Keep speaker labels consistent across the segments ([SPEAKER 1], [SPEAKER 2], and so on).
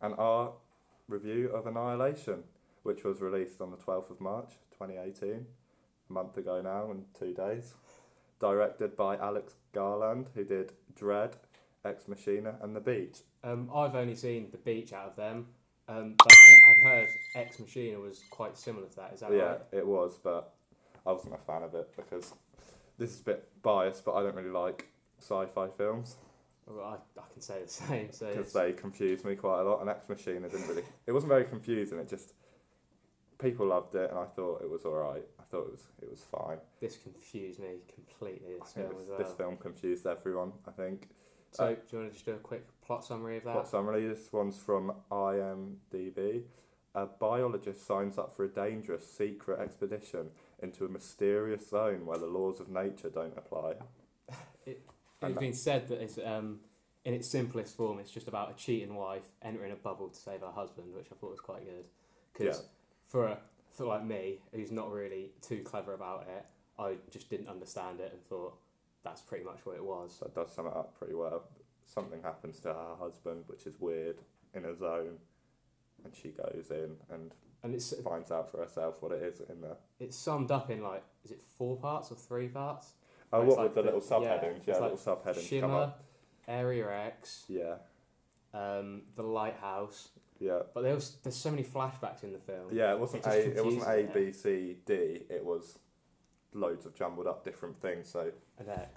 [SPEAKER 1] and our review of Annihilation, which was released on the 12th of March 2018, a month ago now and 2 days. Directed by Alex Garland, who did Dread, Ex Machina and The Beach.
[SPEAKER 2] I've only seen The Beach out of them, but I've heard Ex Machina was quite similar to that, is that right?
[SPEAKER 1] Yeah, it was, but I wasn't a fan of it because this is a bit biased, but I don't really like sci-fi films.
[SPEAKER 2] Well, I can say the same.
[SPEAKER 1] Because they confused me quite a lot, and Ex Machina didn't really... It wasn't very confusing, it just... People loved it, and I thought it was alright. I thought it was fine.
[SPEAKER 2] This confused me completely,
[SPEAKER 1] This film confused everyone, I think.
[SPEAKER 2] So, do you want to just do a quick plot summary of that?
[SPEAKER 1] Plot summary, this one's from IMDb. A biologist signs up for a dangerous secret expedition into a mysterious zone where the laws of nature don't apply.
[SPEAKER 2] It's been said that it's, in its simplest form, it's just about a cheating wife entering a bubble to save her husband, which I thought was quite good. Because for like me, who's not really too clever about it, I just didn't understand it and thought that's pretty much what it was.
[SPEAKER 1] That does sum it up pretty well. Something happens to her husband, which is weird, in a zone, and she goes in and finds out for herself what it is in there.
[SPEAKER 2] It's summed up in, like, is it 4 parts or 3 parts?
[SPEAKER 1] Oh, what with the little subheadings? Yeah, little subheadings
[SPEAKER 2] Shimmer,
[SPEAKER 1] come up.
[SPEAKER 2] Area X.
[SPEAKER 1] Yeah.
[SPEAKER 2] The lighthouse.
[SPEAKER 1] Yeah.
[SPEAKER 2] But there's so many flashbacks in the film.
[SPEAKER 1] Yeah, it wasn't A, B, C, D. It was loads of jumbled up different things. So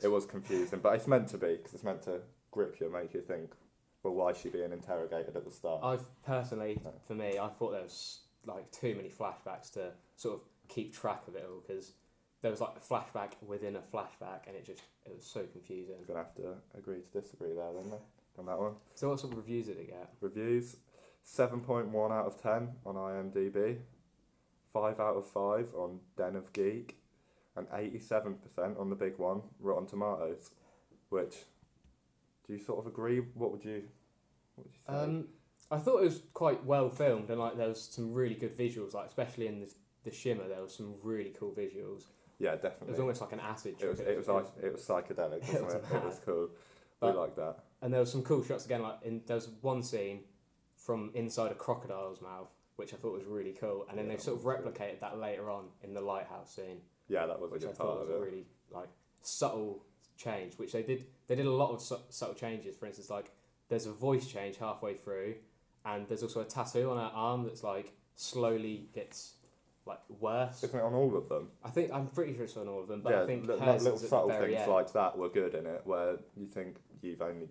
[SPEAKER 1] it was confusing, but it's meant to be because it's meant to grip you and make you think, well, why is she being interrogated at the start?
[SPEAKER 2] For me, I thought there was like too many flashbacks to sort of keep track of it all, because there was like a flashback within a flashback, and it was so confusing.
[SPEAKER 1] I'm gonna have to agree to disagree there, then, on that one.
[SPEAKER 2] So what sort of reviews did it get?
[SPEAKER 1] Reviews, 7.1 out of 10 on IMDb, 5 out of 5 on Den of Geek, and 87% on the big one, Rotten Tomatoes. Which, do you sort of agree? What would you say?
[SPEAKER 2] I thought it was quite well filmed, and like there was some really good visuals, like especially in the Shimmer, there was some really cool visuals.
[SPEAKER 1] Yeah, definitely.
[SPEAKER 2] It was almost like an acid trip.
[SPEAKER 1] It was psychedelic, wasn't it? It was cool. We liked that.
[SPEAKER 2] And there was some cool shots again. There was one scene from inside a crocodile's mouth, which I thought was really cool. And then they sort of replicated that later on in the lighthouse scene.
[SPEAKER 1] Yeah, that was a good part of it.
[SPEAKER 2] Which I thought was a really subtle change, which they did. They did a lot of subtle changes. For instance, like there's a voice change halfway through, and there's also a tattoo on her arm that's like slowly gets worse.
[SPEAKER 1] Isn't it on all of them?
[SPEAKER 2] I'm pretty sure it's on all of them, but I think
[SPEAKER 1] little subtle things like that were good in it, where you think you've only,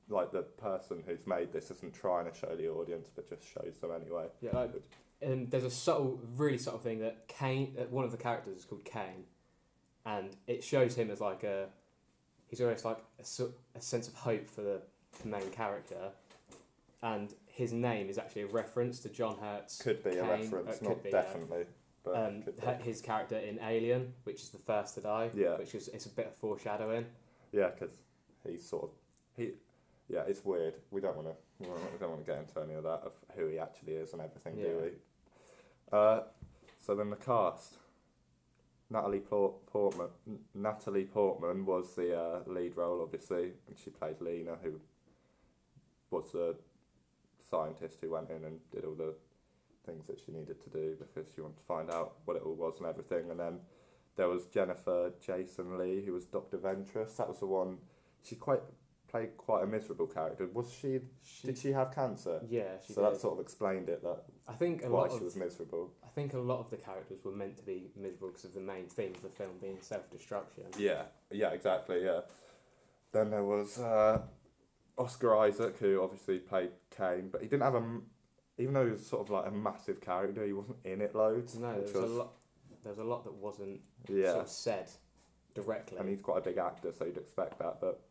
[SPEAKER 1] like, the person who's made this isn't trying to show the audience, but just shows them anyway.
[SPEAKER 2] Yeah, and there's a really subtle thing that Kane, one of the characters is called Kane, and it shows him as he's almost like a sense of hope for the main character, and his name is actually a reference to John Hurt's.
[SPEAKER 1] Could be Kane. A reference, not definitely. But
[SPEAKER 2] his character in Alien, which is the first to die.
[SPEAKER 1] Yeah.
[SPEAKER 2] It's a bit of foreshadowing.
[SPEAKER 1] Yeah, because he's yeah, it's weird. We don't want to get into any of that of who he actually is and everything, do we? So then the cast. Natalie Portman was the lead role, obviously, and she played Lena, who was the scientist who went in and did all the things that she needed to do because she wanted to find out what it all was and everything. And then there was Jennifer Jason Leigh, who was Dr. Ventress. That was the one. She played quite a miserable character. Did she have cancer?
[SPEAKER 2] Yeah, she did.
[SPEAKER 1] So that sort of explained it. Why she was miserable.
[SPEAKER 2] I think a lot of the characters were meant to be miserable because of the main theme of the film being self-destruction.
[SPEAKER 1] Yeah, exactly. Yeah. Then there was Oscar Isaac, who obviously played Kane, but he didn't have even though he was sort of like a massive character, he wasn't in it loads.
[SPEAKER 2] No, there was a lot that wasn't sort of said directly.
[SPEAKER 1] And he's quite a big actor, so you'd expect that, but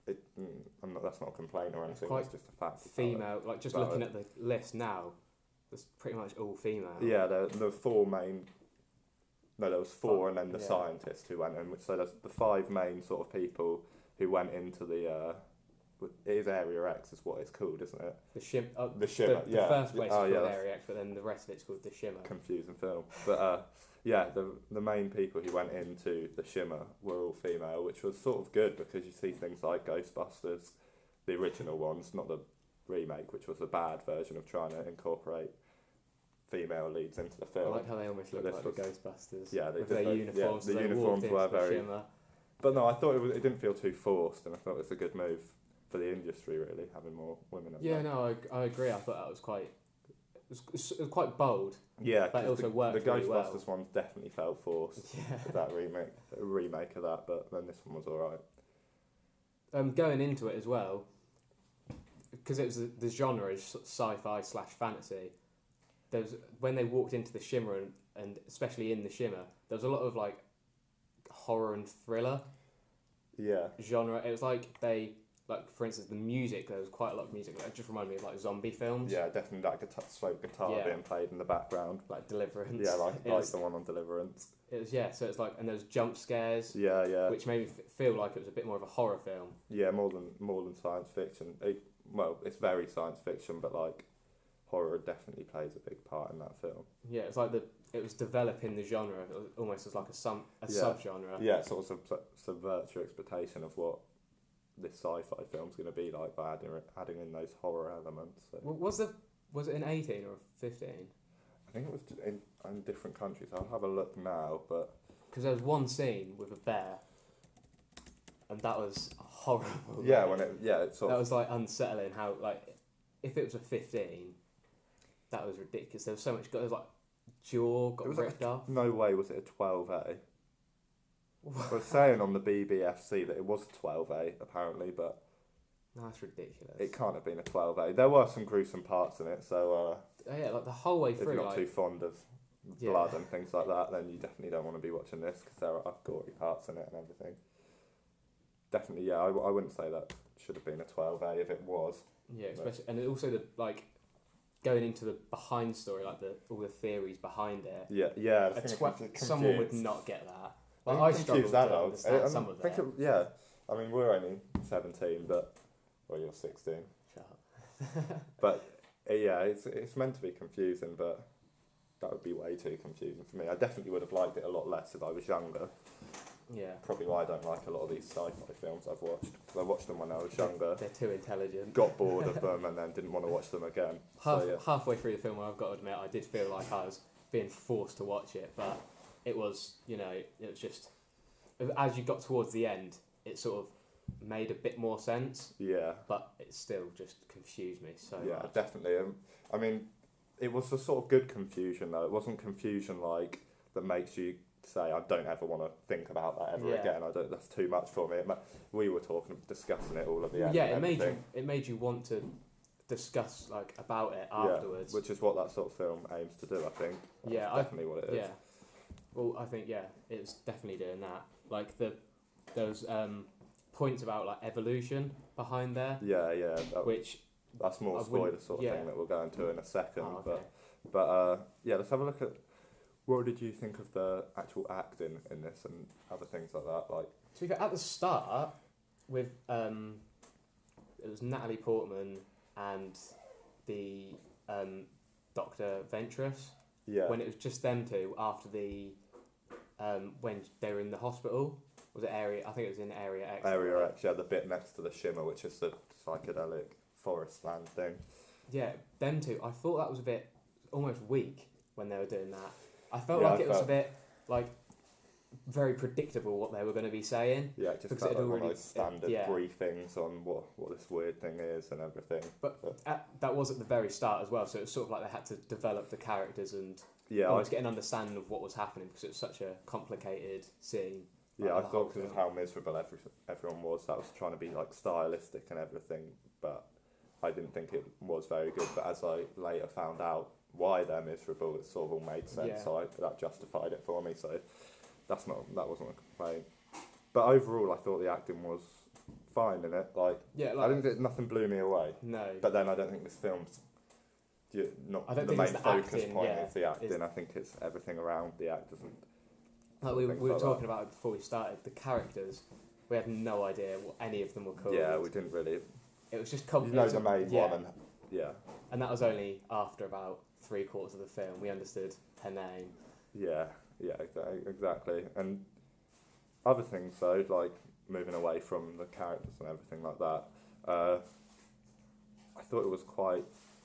[SPEAKER 1] that's not a complaint or anything, it's just a fact.
[SPEAKER 2] Female, looking at the list now, there's pretty much all female.
[SPEAKER 1] Yeah, the 4 main... No, there was 4 and then the scientist who went in, so there's the 5 main sort of people who went into the... it is Area X is what it's called, isn't it?
[SPEAKER 2] The Shimmer.
[SPEAKER 1] The Shimmer,
[SPEAKER 2] the first place is called Area X, but then the rest of it's called the Shimmer.
[SPEAKER 1] Confusing film. But the main people who went into the Shimmer were all female, which was sort of good because you see things like Ghostbusters, the original ones, not the remake, which was a bad version of trying to incorporate female leads into the
[SPEAKER 2] I
[SPEAKER 1] film.
[SPEAKER 2] like how they almost look
[SPEAKER 1] This
[SPEAKER 2] like
[SPEAKER 1] was-
[SPEAKER 2] the Ghostbusters.
[SPEAKER 1] Yeah, they
[SPEAKER 2] with
[SPEAKER 1] did.
[SPEAKER 2] their uniforms.
[SPEAKER 1] Yeah, the
[SPEAKER 2] as they
[SPEAKER 1] uniforms
[SPEAKER 2] walked
[SPEAKER 1] were
[SPEAKER 2] into the
[SPEAKER 1] very.
[SPEAKER 2] shimmer.
[SPEAKER 1] But no, I thought it didn't feel too forced, and I thought it was a good move for the industry, really, having more women.
[SPEAKER 2] Yeah, no, I agree. I thought that was quite. It was quite bold.
[SPEAKER 1] Yeah,
[SPEAKER 2] But it also worked
[SPEAKER 1] the
[SPEAKER 2] really
[SPEAKER 1] Ghostbusters
[SPEAKER 2] well.
[SPEAKER 1] ones definitely felt forced.
[SPEAKER 2] Yeah.
[SPEAKER 1] With that remake of that, but then this one was alright.
[SPEAKER 2] Going into it as well, because it was the genre is sci-fi / fantasy. There was, when they walked into the shimmer and especially in the shimmer, there was a lot of like horror and thriller
[SPEAKER 1] Yeah.
[SPEAKER 2] genre. It was like like for instance the music. There was quite a lot of music. It just reminded me of like zombie films.
[SPEAKER 1] Yeah, definitely that slow guitar
[SPEAKER 2] Yeah.
[SPEAKER 1] being played in the background.
[SPEAKER 2] Like Deliverance.
[SPEAKER 1] Yeah, like
[SPEAKER 2] It was-
[SPEAKER 1] the one on Deliverance.
[SPEAKER 2] It was so it's like, and there was jump scares,
[SPEAKER 1] Yeah.
[SPEAKER 2] which made me feel like it was a bit more of a horror film.
[SPEAKER 1] Yeah, more than science fiction. It's very science fiction, but like horror definitely plays a big part in that film.
[SPEAKER 2] Yeah, it's like it was developing the genre almost as like a subgenre.
[SPEAKER 1] Yeah, it sort of subverts your expectation of what this sci-fi film's going to be like by adding in those horror elements. So.
[SPEAKER 2] Was it in 18 or 15?
[SPEAKER 1] I think it was in different countries. I'll have a look now, but
[SPEAKER 2] Because there was one scene with a bear, and that was horrible.
[SPEAKER 1] yeah, it's sort
[SPEAKER 2] that
[SPEAKER 1] of
[SPEAKER 2] was like unsettling. How like if it was a 15, that was ridiculous. There was so much. There was like jaw
[SPEAKER 1] It
[SPEAKER 2] got
[SPEAKER 1] was
[SPEAKER 2] ripped off.
[SPEAKER 1] no way was it a 12A. I was saying on the BBFC that it was a 12A apparently, but
[SPEAKER 2] That's ridiculous.
[SPEAKER 1] it can't have been a 12A. There were some gruesome parts in it, so
[SPEAKER 2] Yeah, like the whole way
[SPEAKER 1] if
[SPEAKER 2] through.
[SPEAKER 1] you're not
[SPEAKER 2] Like,
[SPEAKER 1] too fond of
[SPEAKER 2] Yeah.
[SPEAKER 1] blood and things like that, then you definitely don't want to be watching this because there are gory parts in it and everything. Definitely, yeah, I wouldn't say that should have been a 12A if it was.
[SPEAKER 2] yeah, especially and also the like going into the behind story, like all the theories behind it.
[SPEAKER 1] Yeah. I
[SPEAKER 2] A
[SPEAKER 1] think
[SPEAKER 2] someone would not get that. Like,
[SPEAKER 1] I
[SPEAKER 2] I
[SPEAKER 1] think
[SPEAKER 2] struggled to
[SPEAKER 1] adults.
[SPEAKER 2] understand some of
[SPEAKER 1] think
[SPEAKER 2] it.
[SPEAKER 1] yeah, I mean we're only 17, but well you're 16.
[SPEAKER 2] Shut up.
[SPEAKER 1] But yeah, it's meant to be confusing, but that would be way too confusing for me. I definitely would have liked it a lot less if I was younger.
[SPEAKER 2] Yeah.
[SPEAKER 1] Probably why I don't like a lot of these sci-fi films I've watched. 'Cause I watched them when I was younger,
[SPEAKER 2] They're too intelligent.
[SPEAKER 1] got bored of them, and then didn't want to watch them again.
[SPEAKER 2] Halfway through the film, I've got to admit, I did feel like I was being forced to watch it, but it was, it was just, as you got towards the end, it sort of made a bit more sense,
[SPEAKER 1] Yeah,
[SPEAKER 2] but it still just confused me so
[SPEAKER 1] yeah,
[SPEAKER 2] much.
[SPEAKER 1] definitely. I mean, it was a sort of good confusion though. It wasn't confusion like that makes you say I don't ever want to think about that ever
[SPEAKER 2] Yeah.
[SPEAKER 1] again. That's too much for me. We were discussing it all at the end.
[SPEAKER 2] Yeah,
[SPEAKER 1] and everything.
[SPEAKER 2] it made you want to discuss like about it afterwards.
[SPEAKER 1] Yeah, which is what that sort of film aims to do. I think. That's
[SPEAKER 2] Yeah,
[SPEAKER 1] definitely what it is.
[SPEAKER 2] Yeah. Well, I think it was definitely doing that. Like there was points about like evolution behind there,
[SPEAKER 1] Yeah.
[SPEAKER 2] which
[SPEAKER 1] That's more
[SPEAKER 2] I
[SPEAKER 1] spoiler
[SPEAKER 2] wouldn't-
[SPEAKER 1] sort of
[SPEAKER 2] yeah.
[SPEAKER 1] thing that we'll go into in a second.
[SPEAKER 2] oh, okay.
[SPEAKER 1] But yeah, let's have a look at what did you think of the actual acting in this and other things like that. Like,
[SPEAKER 2] To be fair, at the start with it was Natalie Portman and the Dr. Ventress.
[SPEAKER 1] yeah,
[SPEAKER 2] When it was just them two after the when they were in the hospital. Was it Area? I think it was in Area X.
[SPEAKER 1] Area X, yeah, the bit next to the shimmer, which is the psychedelic forest land thing.
[SPEAKER 2] Yeah, them two. I thought that was a bit almost weak when they were doing that. I felt
[SPEAKER 1] Yeah,
[SPEAKER 2] like
[SPEAKER 1] I
[SPEAKER 2] it was a
[SPEAKER 1] felt-
[SPEAKER 2] bit like very predictable what they were going to be saying.
[SPEAKER 1] Yeah, it just
[SPEAKER 2] Because
[SPEAKER 1] felt
[SPEAKER 2] it
[SPEAKER 1] like one of
[SPEAKER 2] already-
[SPEAKER 1] those standard
[SPEAKER 2] yeah.
[SPEAKER 1] briefings on what this weird thing is and everything.
[SPEAKER 2] That was at the very start as well, so it was sort of like they had to develop the characters and
[SPEAKER 1] Yeah,
[SPEAKER 2] almost get an understanding of what was happening because it was such a complicated scene.
[SPEAKER 1] Yeah,
[SPEAKER 2] like,
[SPEAKER 1] I
[SPEAKER 2] the whole
[SPEAKER 1] thought because of
[SPEAKER 2] film.
[SPEAKER 1] how miserable everyone was, that was trying to be like stylistic and everything, but I didn't think it was very good. But as I later found out why they're miserable, it sort of all made sense.
[SPEAKER 2] Yeah.
[SPEAKER 1] So that justified it for me. So that wasn't a complaint. But overall, I thought the acting was fine in it. Like,
[SPEAKER 2] Yeah,
[SPEAKER 1] I
[SPEAKER 2] like
[SPEAKER 1] didn't think nothing blew me away.
[SPEAKER 2] no.
[SPEAKER 1] But then I don't think this film's not
[SPEAKER 2] I don't
[SPEAKER 1] the
[SPEAKER 2] think
[SPEAKER 1] main
[SPEAKER 2] it's the
[SPEAKER 1] focus
[SPEAKER 2] acting,
[SPEAKER 1] point
[SPEAKER 2] yeah,
[SPEAKER 1] is the acting.
[SPEAKER 2] it's-
[SPEAKER 1] I think it's everything around the actors and
[SPEAKER 2] Like we
[SPEAKER 1] things
[SPEAKER 2] were
[SPEAKER 1] like
[SPEAKER 2] talking about it before we started, the characters, we had no idea what any of them were called.
[SPEAKER 1] yeah, we didn't really.
[SPEAKER 2] It was just
[SPEAKER 1] You know
[SPEAKER 2] complicated.
[SPEAKER 1] the main
[SPEAKER 2] yeah.
[SPEAKER 1] one, and yeah.
[SPEAKER 2] And that was only after about 3/4 of the film we understood her name.
[SPEAKER 1] Yeah, exactly. And other things though, like moving away from the characters and everything like that, I thought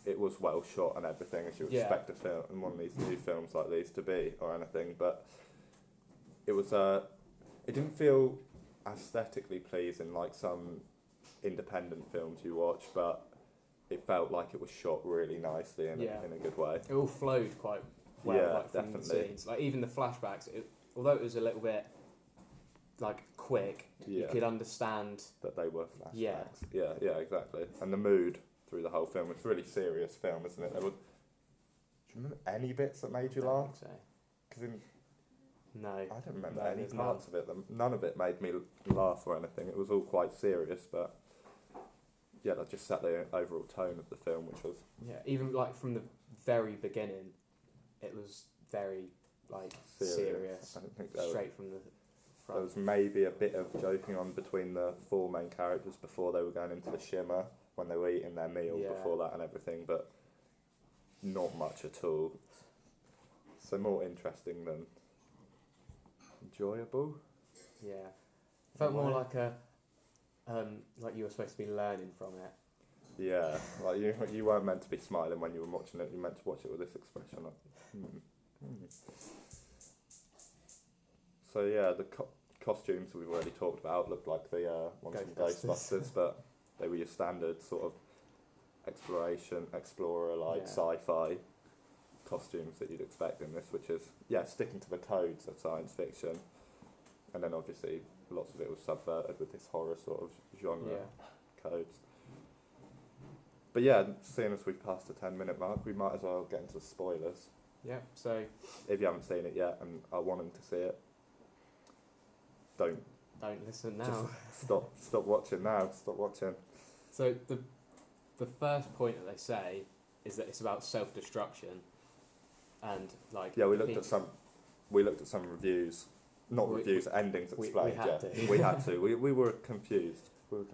[SPEAKER 1] it was well shot and everything, as you would expect a film in one of these new films like these to be, or anything. But it was it didn't feel aesthetically pleasing like some independent films you watch, but it felt like it was shot really nicely in a good way.
[SPEAKER 2] It all flowed quite well, from
[SPEAKER 1] definitely.
[SPEAKER 2] the scenes. Like even the flashbacks, although it was a little bit like quick, you could understand
[SPEAKER 1] that they were flashbacks. Yeah, exactly. And the mood through the whole film, it's a really serious film, isn't it? Do you remember any bits that made you laugh? Because
[SPEAKER 2] no,
[SPEAKER 1] I don't remember any parts of it. None of it made me laugh or anything. It was all quite serious, but yeah, that just set the overall tone of the film, which was
[SPEAKER 2] even like from the very beginning, it was very like serious.
[SPEAKER 1] I don't think
[SPEAKER 2] straight from the front.
[SPEAKER 1] There was maybe a bit of joking on between the four main characters before they were going into the shimmer, when they were eating their meal before that and everything, but not much at all. So more interesting than enjoyable.
[SPEAKER 2] Yeah, felt more like like you were supposed to be learning from it.
[SPEAKER 1] Yeah, like you weren't meant to be smiling when you were watching it. You were meant to watch it with this expression. So yeah, the costumes we've already talked about looked like the ones from Ghostbusters, but they were your standard sort of explorer-like sci-fi costumes that you'd expect in this, which is sticking to the codes of science fiction, and then obviously lots of it was subverted with this horror sort of genre codes. But yeah, seeing as we've passed the 10-minute mark, we might as well get into the spoilers.
[SPEAKER 2] Yeah, so
[SPEAKER 1] if you haven't seen it yet and are wanting to see it, don't
[SPEAKER 2] listen now.
[SPEAKER 1] Just stop watching now. Stop watching.
[SPEAKER 2] So the first point that they say is that it's about self-destruction, and like
[SPEAKER 1] we looked at some reviews, endings explained. We had to. We were confused. So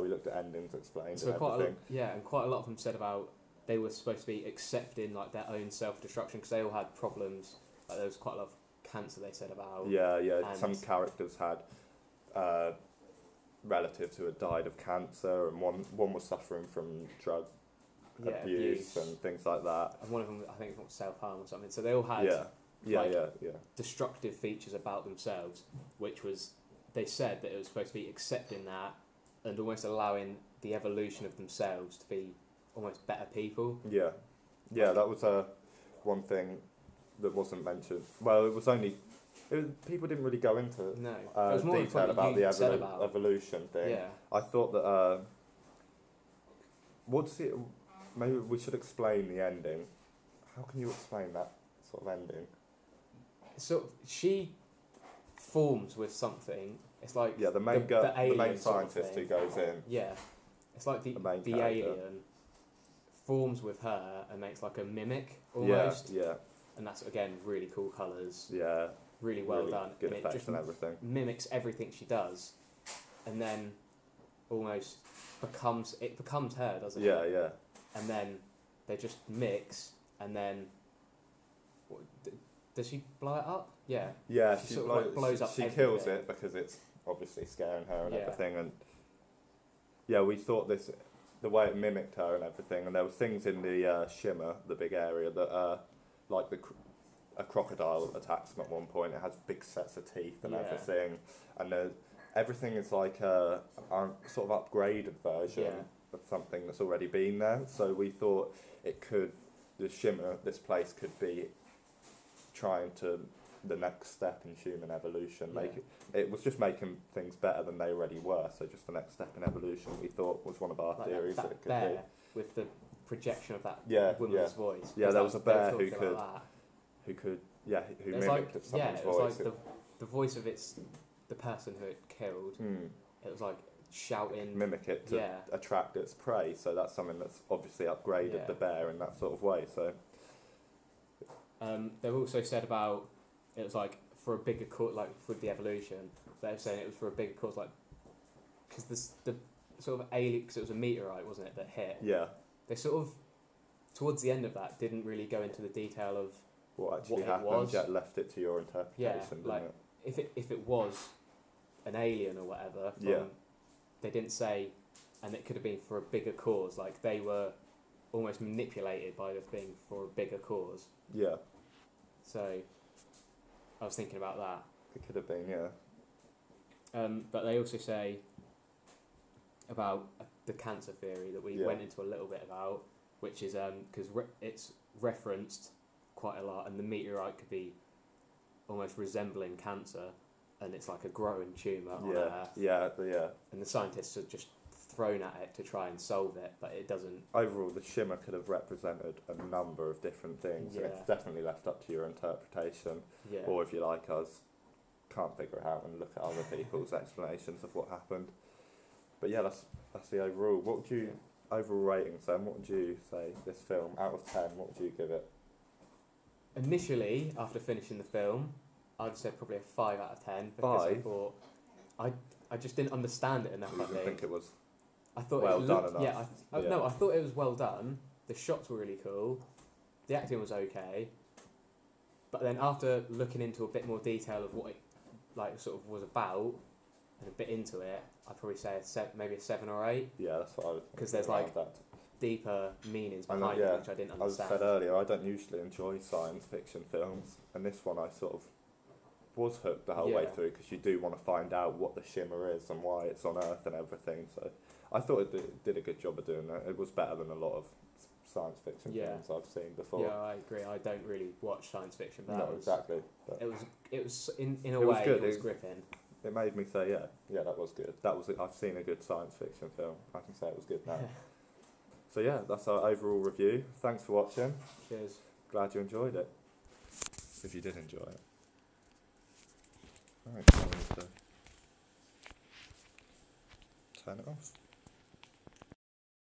[SPEAKER 1] we looked at endings explained.
[SPEAKER 2] So and quite a lot of them said about they were supposed to be accepting like their own self-destruction because they all had problems. Like there was quite a lot of cancer they said about.
[SPEAKER 1] Yeah. Some characters had relatives who had died of cancer, and one was suffering from drug abuse and things like that.
[SPEAKER 2] And one of them, I think, was self-harm or something. So they all had destructive features about themselves, which was, they said that it was supposed to be accepting that and almost allowing the evolution of themselves to be almost better people.
[SPEAKER 1] Yeah, that was one thing that wasn't mentioned. Well, people didn't really go into detail about the evolution thing.
[SPEAKER 2] Yeah.
[SPEAKER 1] I thought that maybe we should explain the ending. How can you explain that sort of ending?
[SPEAKER 2] So she forms with something. It's like
[SPEAKER 1] the main scientist who goes in.
[SPEAKER 2] Yeah, it's like the alien forms with her and makes like a mimic almost.
[SPEAKER 1] Yeah.
[SPEAKER 2] And that's again really cool colours.
[SPEAKER 1] Yeah.
[SPEAKER 2] Really well done.
[SPEAKER 1] Good
[SPEAKER 2] and
[SPEAKER 1] effects
[SPEAKER 2] it just
[SPEAKER 1] and everything.
[SPEAKER 2] Mimics everything she does, and then almost becomes her, doesn't it?
[SPEAKER 1] Yeah.
[SPEAKER 2] And then they just mix, and then does she blow it up? Yeah.
[SPEAKER 1] Yeah,
[SPEAKER 2] she sort of like blows up.
[SPEAKER 1] She kills it because it's obviously scaring her and everything, and we thought the way it mimicked her and everything, and there were things in the shimmer, the big area that like a crocodile attacks them at one point. It has big sets of teeth and everything, and everything is like a sort of upgraded version of something that's already been there. So we thought this place could be trying to the next step in human evolution. It was just making things better than they already were. So just the next step in evolution, we thought, was one of our theories that it could be.
[SPEAKER 2] With the projection of that woman's voice.
[SPEAKER 1] Yeah, there was a bear who mimicked someone's voice.
[SPEAKER 2] Like the voice of the person who it killed. It was like shouting.
[SPEAKER 1] Mimic it to attract its prey. So that's something that's obviously upgraded the bear in that sort of way. So
[SPEAKER 2] they've also said about it was like for a bigger cause, like with the evolution. They're saying it was for a bigger cause, like because the sort of alien, because it was a meteorite, wasn't it, that hit?
[SPEAKER 1] Yeah.
[SPEAKER 2] They sort of towards the end of that didn't really go into the detail of
[SPEAKER 1] what actually happened. Yet left it to your interpretation.
[SPEAKER 2] Like if it was an alien or whatever. They didn't say and it could have been for a bigger cause. Like they were almost manipulated by the thing for a bigger cause.
[SPEAKER 1] Yeah.
[SPEAKER 2] So I was thinking about that.
[SPEAKER 1] It could have been, yeah.
[SPEAKER 2] But they also say about the cancer theory that we went into a little bit about, which is because it's referenced quite a lot, and the meteorite could be almost resembling cancer, and it's like a growing tumour on Earth.
[SPEAKER 1] Yeah.
[SPEAKER 2] And the scientists are just thrown at it to try and solve it, but it doesn't.
[SPEAKER 1] Overall, the shimmer could have represented a number of different things, and it's definitely left up to your interpretation.
[SPEAKER 2] Yeah.
[SPEAKER 1] Or if you like us, can't figure it out and look at other people's explanations of what happened. But yeah, that's the overall. What would you overall rating, Sam? What would you say this film out of 10? What would you give it?
[SPEAKER 2] Initially, after finishing the film, I'd say probably a 5 out of 10 because I thought I just didn't understand it enough.
[SPEAKER 1] You didn't think it was
[SPEAKER 2] I thought
[SPEAKER 1] well
[SPEAKER 2] it
[SPEAKER 1] done
[SPEAKER 2] looked,
[SPEAKER 1] enough.
[SPEAKER 2] No, I thought it was well done. The shots were really cool. The acting was okay. But then after looking into a bit more detail of what it sort of was about and a bit into it, I'd probably say maybe a 7 or 8.
[SPEAKER 1] Yeah, that's what I was.
[SPEAKER 2] Because there's deeper meanings behind it which I didn't understand.
[SPEAKER 1] As I said earlier, I don't usually enjoy science fiction films, and this one I sort of was hooked the whole way through because you do want to find out what the shimmer is and why it's on Earth and everything. So I thought it did a good job of doing that. It was better than a lot of science fiction films I've seen before.
[SPEAKER 2] Yeah, I agree. I don't really watch science fiction, but
[SPEAKER 1] exactly. But
[SPEAKER 2] it was in a way it was gripping.
[SPEAKER 1] It made me say, yeah, that was good. I've seen a good science fiction film. I can say it was good now. So yeah, that's our overall review. Thanks for watching.
[SPEAKER 2] Cheers.
[SPEAKER 1] Glad you enjoyed it. If you did enjoy it. Alright, turn it off.